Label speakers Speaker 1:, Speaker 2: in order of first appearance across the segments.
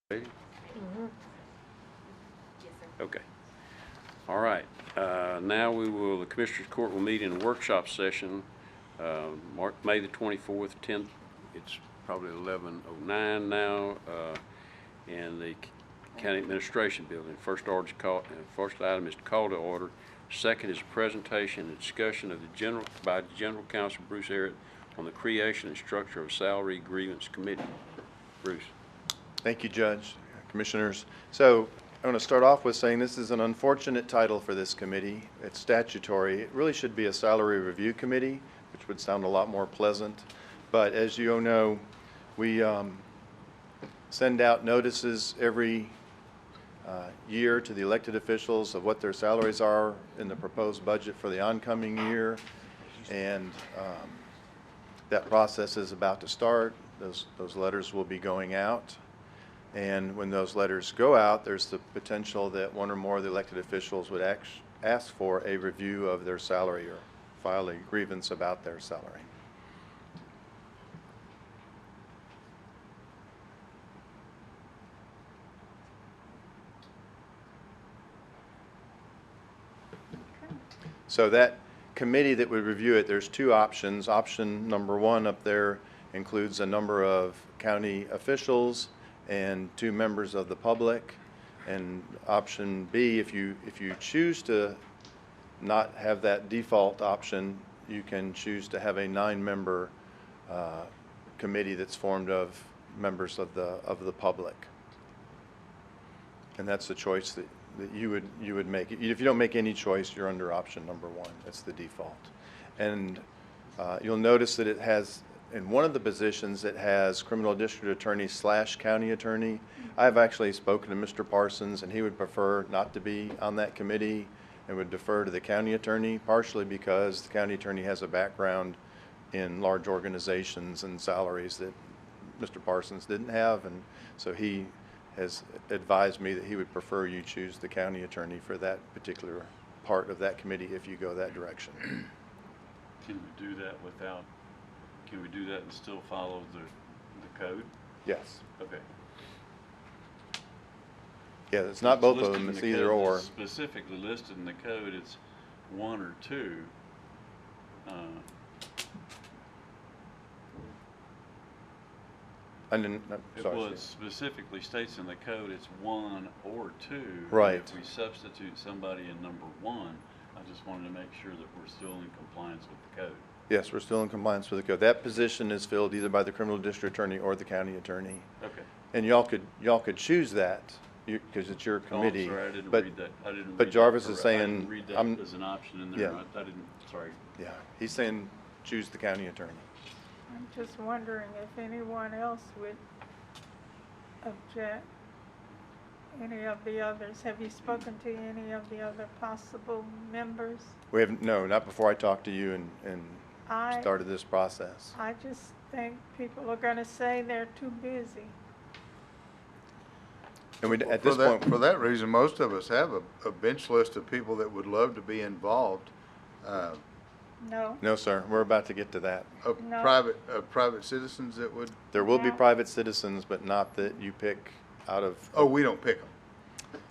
Speaker 1: Ready?
Speaker 2: Yes, sir.
Speaker 1: Okay. All right. Now the Commissioners Court will meet in a workshop session, May the 24th, 10th. It's probably 11:09 now, in the County Administration Building. First item is to call to order. Second is a presentation and discussion of by General Counsel Bruce Arrett on the creation and structure of a salary grievance committee. Bruce.
Speaker 3: Thank you, Judge, Commissioners. So I want to start off with saying this is an unfortunate title for this committee. It's statutory. It really should be a salary review committee, which would sound a lot more pleasant. But as you all know, we send out notices every year to the elected officials of what their salaries are in the proposed budget for the oncoming year. And that process is about to start. Those letters will be going out. And when those letters go out, there's the potential that one or more of the elected officials would ask for a review of their salary or file a grievance about their salary. So that committee that would review it, there's two options. Option number one up there includes a number of county officials and 2 members of the public. And option B, if you choose to not have that default option, you can choose to have a 9-member committee that's formed of members of the public. And that's the choice that you would make. If you don't make any choice, you're under option number 1. That's the default. And you'll notice that it has, in one of the positions, it has criminal district attorney / county attorney. I've actually spoken to Mr. Parsons, and he would prefer not to be on that committee and would defer to the county attorney, partially because the county attorney has a background in large organizations and salaries that Mr. Parsons didn't have, and so he has advised me that he would prefer you choose the county attorney for that particular part of that committee if you go that direction.
Speaker 4: Can we do that without, can we do that and still follow the code?
Speaker 3: Yes.
Speaker 4: Okay.
Speaker 3: Yeah, it's not both of them, it's either or.
Speaker 4: It's specifically listed in the code, it's 1 or 2. Well, it specifically states in the code it's 1 or 2.
Speaker 3: Right.
Speaker 4: If we substitute somebody in number 1, I just wanted to make sure that we're still in compliance with the code.
Speaker 3: Yes, we're still in compliance with the code. That position is filled either by the criminal district attorney or the county attorney.
Speaker 4: Okay.
Speaker 3: And y'all could choose that because it's your committee.
Speaker 4: Oh, I'm sorry, I didn't
Speaker 3: but,
Speaker 4: read that. I didn't
Speaker 3: but
Speaker 4: read
Speaker 3: Jarvis
Speaker 4: that
Speaker 3: is
Speaker 4: correct.
Speaker 3: saying,
Speaker 4: I didn't read that as an option in there.
Speaker 3: Yeah.
Speaker 4: I didn't, sorry.
Speaker 3: Yeah, he's saying choose the county attorney.
Speaker 5: I'm just wondering if anyone else would object. Any of the others? Have you spoken to any of the other possible members?
Speaker 3: We have, no, not before I talked to you and started this process.
Speaker 5: I just think people are going to say they're too busy.
Speaker 3: And we, at
Speaker 6: For
Speaker 3: this point,
Speaker 6: for that reason, most of us have a bench list of people that would love to be involved.
Speaker 5: No.
Speaker 3: no, sir, we're about to get to that.
Speaker 6: Of
Speaker 5: No.
Speaker 6: private citizens that would.
Speaker 3: There will be
Speaker 5: No.
Speaker 3: private citizens, but not that you pick out of.
Speaker 6: Oh, we don't pick them.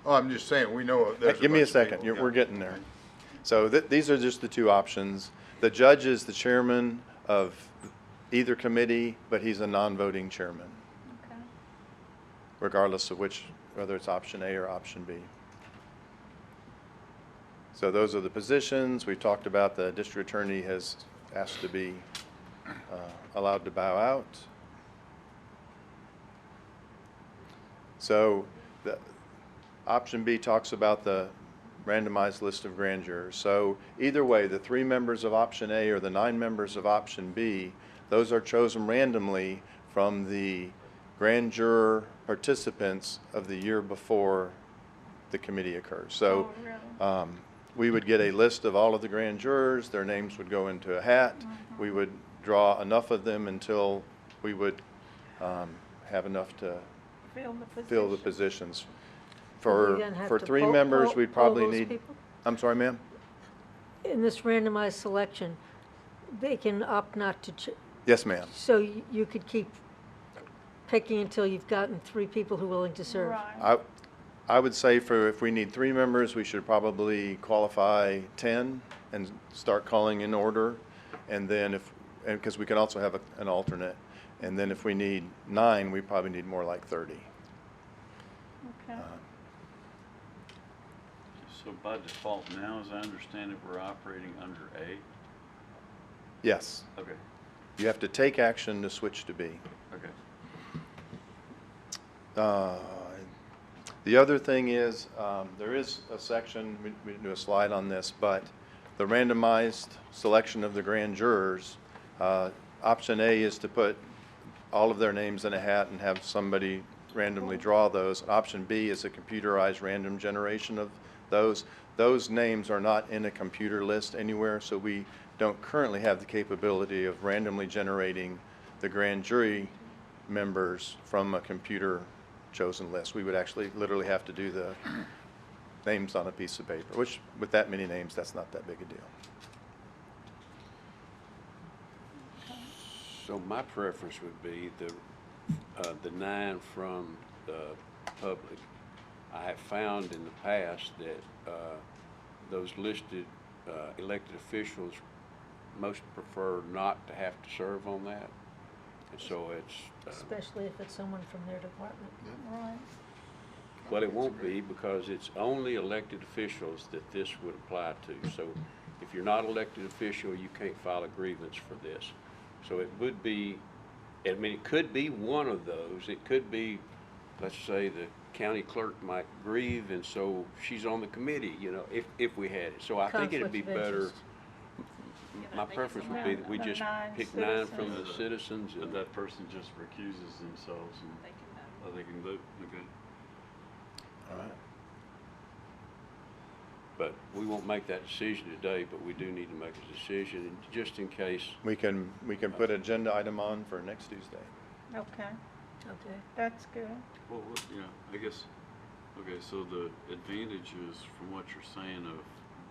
Speaker 6: Oh, I'm just saying we know there's.
Speaker 3: Give me a
Speaker 6: bunch of
Speaker 3: second.
Speaker 6: people,
Speaker 3: We're
Speaker 6: yeah.
Speaker 3: getting there. So these are just the 2 options. The judge is the chairman of either committee, but he's a non-voting chairman,
Speaker 5: Okay.
Speaker 3: regardless of whether it's option A or option B. So those are the positions. We talked about the district attorney has asked to be allowed to bow out. So the option B talks about the randomized list of grand jurors. So either way, the 3 members of option A or the 9 members of option B, those are chosen randomly from the grand juror participants of the year before the committee occurs. So
Speaker 5: Oh, really?
Speaker 3: we would get a list of all of the grand jurors. Their names would go into a hat. We would draw enough of them until we would have enough to fill the positions.
Speaker 2: We then have
Speaker 3: For
Speaker 2: to
Speaker 3: 3
Speaker 2: poll-
Speaker 3: members,
Speaker 2: poll-
Speaker 3: we'd
Speaker 2: poll
Speaker 3: probably
Speaker 2: those
Speaker 3: need.
Speaker 2: people?
Speaker 3: I'm sorry, ma'am?
Speaker 2: In this randomized selection, they can opt not to,
Speaker 3: Yes, ma'am.
Speaker 2: so you could keep picking until you've gotten 3 people who are willing to serve.
Speaker 5: Right.
Speaker 3: I would say if we need 3 members, we should probably qualify 10 and start calling in order. And then because we can also have an alternate. And then if we need 9, we probably need more like 30.
Speaker 5: Okay.
Speaker 4: So by default now, as I understand it, we're operating under A?
Speaker 3: Yes,
Speaker 4: Okay,
Speaker 3: you have to take action to switch to B.
Speaker 4: okay.
Speaker 3: The other thing is, there is a section, we didn't do a slide on this, but the randomized selection of the grand jurors, option A is to put all of their names in a hat and have somebody randomly draw those. Option B is a computerized random generation of those. Those names are not in a computer list anywhere, so we don't currently have the capability of randomly generating the grand jury members from a computer chosen list. We would actually literally have to do the names on a piece of paper, which with that many names, that's not that big a deal.
Speaker 1: So my preference would be the 9 from the public. I have found in the past that those listed elected officials most prefer not to have to serve on that. And so it's,
Speaker 2: Especially if it's someone from their department.
Speaker 5: Right.
Speaker 1: well, it won't be because it's only elected officials that this would apply to. So if you're not elected official, you can't file a grievance for this. So it would be, I mean, it could be one of those. It could be, let's say the county clerk might grieve and so she's on the committee, you know, if we had it. So I think it'd be
Speaker 2: Conflict of
Speaker 1: better,
Speaker 2: interest.
Speaker 1: my preference would be that we
Speaker 5: The
Speaker 1: just
Speaker 5: 9
Speaker 1: pick 9 from the
Speaker 5: citizens.
Speaker 1: citizens
Speaker 4: But
Speaker 1: and
Speaker 4: that person just recuses themselves and, they can vote, okay.
Speaker 3: All right.
Speaker 1: but we won't make that decision today, but we do need to make a decision and just in case.
Speaker 3: We can put an agenda item on for next Tuesday.
Speaker 5: Okay,
Speaker 2: Okay.
Speaker 5: that's good.
Speaker 4: Well, yeah, I guess, okay, so the advantages from what you're saying of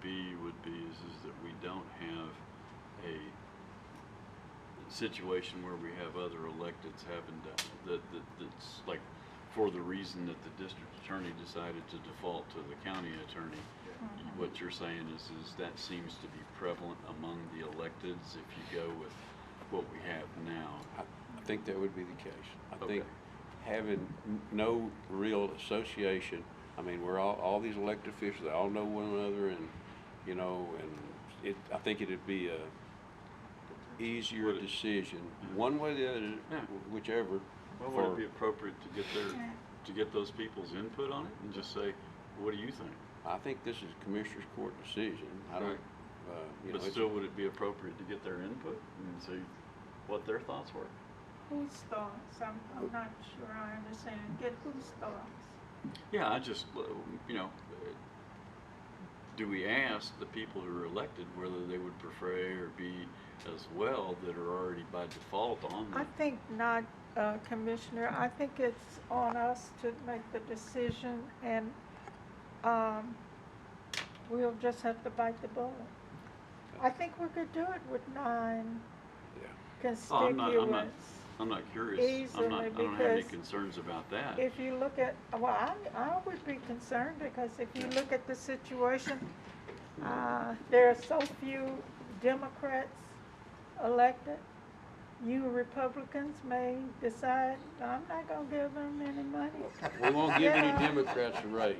Speaker 4: B would be is that we don't have a situation where we have other electeds having to, that's like, for the reason that the district attorney decided to default to the county attorney. What you're saying is that seems to be prevalent among the electeds if you go with what we have now.
Speaker 1: I think that would be the case. I
Speaker 4: Okay.
Speaker 1: think having no real association, I mean, we're all these elected officials, they all know one another and, you know, and I think it'd be a easier
Speaker 4: Would it-
Speaker 1: decision, one way or the other,
Speaker 4: Yeah.
Speaker 1: whichever.
Speaker 4: Well, would it be appropriate to get those people's input on it and just say, what do you think?
Speaker 1: I think this is Commissioner's Court decision. I don't,
Speaker 4: Right.
Speaker 1: you know,
Speaker 4: But
Speaker 1: it's-
Speaker 4: still, would it be appropriate to get their input and see what their thoughts were?
Speaker 5: Whose thoughts? I'm not sure I understand. Get whose thoughts?
Speaker 4: Yeah, I just, you know, do we ask the people who are elected whether they would prefer A or B as well that are already by default on
Speaker 5: I
Speaker 4: the,
Speaker 5: think not, Commissioner. I think it's on us to make the decision and, we'll just have to bite the bullet. I think we could do it with 9
Speaker 1: yeah.
Speaker 4: Oh,
Speaker 5: conspicuous.
Speaker 4: I'm not curious. I
Speaker 5: Easily,
Speaker 4: don't have any
Speaker 5: because
Speaker 4: concerns about that.
Speaker 5: If you look at, well, I would be concerned because if you look at the situation, there are so few Democrats elected. You Republicans may decide, I'm not gonna give them any money.
Speaker 1: We won't give any
Speaker 5: Yeah.
Speaker 1: Democrats a raise.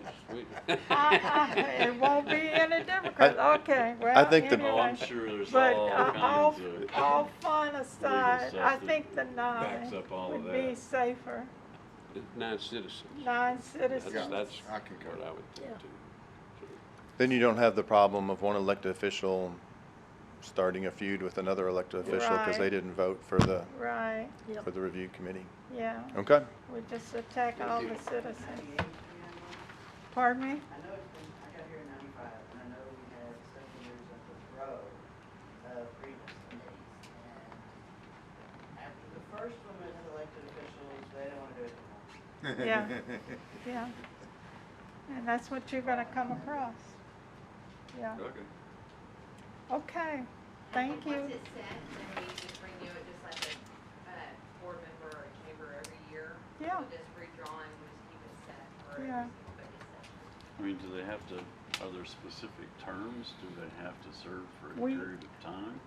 Speaker 5: It won't be any Democrats, okay, well,
Speaker 3: I think the-
Speaker 4: Oh, I'm
Speaker 5: anyway.
Speaker 4: sure there's
Speaker 5: But
Speaker 4: all
Speaker 5: all,
Speaker 4: kinds of.
Speaker 5: all fun aside,
Speaker 4: stuff
Speaker 5: I
Speaker 4: that
Speaker 5: think the 9
Speaker 4: backs up all of
Speaker 5: would be
Speaker 4: that.
Speaker 5: safer.
Speaker 1: 9 citizens.
Speaker 5: 9
Speaker 1: That's
Speaker 5: citizens.
Speaker 6: I concur.
Speaker 1: what I would think
Speaker 2: Yeah.
Speaker 1: too. So,
Speaker 3: Then you don't have the problem of one elected official starting a feud with another elected official because they
Speaker 5: Right.
Speaker 3: didn't vote for the
Speaker 5: Right,
Speaker 3: review committee.
Speaker 5: yeah,
Speaker 3: Okay.
Speaker 5: we just attack all the citizens. Pardon me?
Speaker 7: I know it's been, I got here in 95, and I know we had 7 years of the row of grievance committees. And after the first one that had elected officials, they didn't want to do it anymore.
Speaker 5: Yeah, yeah. And that's what you're gonna come across. Yeah,
Speaker 4: Okay.
Speaker 5: okay, thank you.
Speaker 8: Once it's sent, then we just renew it just like a board member or a chamber every year.
Speaker 5: Yeah.
Speaker 8: We'll just redraw and we'll just keep it set for every
Speaker 5: Yeah.
Speaker 8: single budget session.
Speaker 4: I mean, do they have to, are there specific terms? Do they have to serve for a
Speaker 5: We-
Speaker 4: period of time?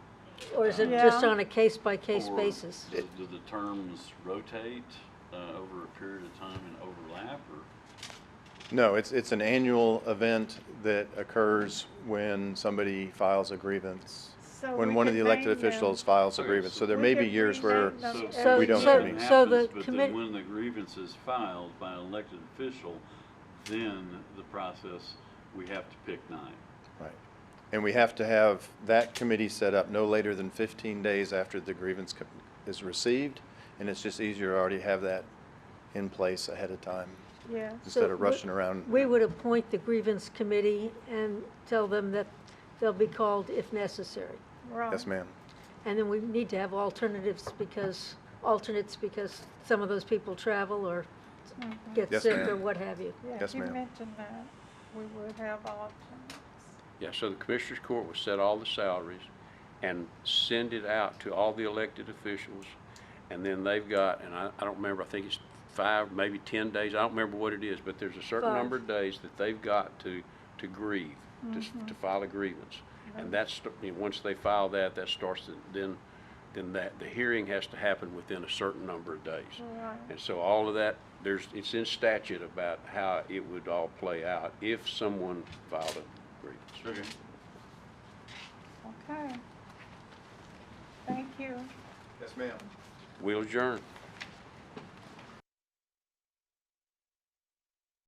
Speaker 2: Or is it just
Speaker 5: Yeah.
Speaker 2: on a case-by-case
Speaker 4: Or
Speaker 2: basis?
Speaker 4: Do the terms rotate over a period of time and overlap, or?
Speaker 3: No, it's an annual event that occurs when somebody files a grievance.
Speaker 5: So
Speaker 3: When
Speaker 5: we
Speaker 3: one of the
Speaker 5: could
Speaker 3: elected
Speaker 5: name them.
Speaker 3: officials files a
Speaker 4: Okay,
Speaker 3: grievance.
Speaker 4: so
Speaker 3: So there
Speaker 5: we
Speaker 3: may be
Speaker 5: could
Speaker 3: years where
Speaker 5: rename them
Speaker 4: So-
Speaker 5: every
Speaker 3: we don't
Speaker 5: year.
Speaker 3: meet.
Speaker 2: so the
Speaker 4: Happens, but
Speaker 2: commit-
Speaker 4: then when the grievance is filed by an elected official, then the process, we have to pick 9.
Speaker 3: Right. And we have to have that committee set up no later than 15 days after the grievance is received, and it's just easier to already have that in place ahead of time
Speaker 5: Yeah.
Speaker 3: instead
Speaker 2: So
Speaker 3: of rushing around.
Speaker 2: We would appoint the grievance committee and tell them that they'll be called if necessary.
Speaker 5: Right.
Speaker 3: Yes, ma'am.
Speaker 2: And then we need to have alternates because some of those people travel or get
Speaker 3: Yes,
Speaker 2: sick
Speaker 3: ma'am.
Speaker 2: or what have you.
Speaker 5: Yeah,
Speaker 3: Yes,
Speaker 5: you
Speaker 3: ma'am.
Speaker 5: mentioned that. We would have alternates.
Speaker 1: Yeah, so the Commissioners Court will set all the salaries and send it out to all the elected officials. And then they've got, and I don't remember, I think it's 5, maybe 10 days, I don't remember what it is, but there's a certain
Speaker 2: 5.
Speaker 1: number of days that they've got to grieve, to file a grievance. And that's, once they file that, that starts, then the hearing has to happen within a certain number of days.
Speaker 5: Right.
Speaker 1: And so all of that, it's in statute about how it would all play out if someone filed a grievance.
Speaker 4: Okay.
Speaker 5: Okay. Thank you.
Speaker 3: Yes, ma'am.
Speaker 1: We'll adjourn.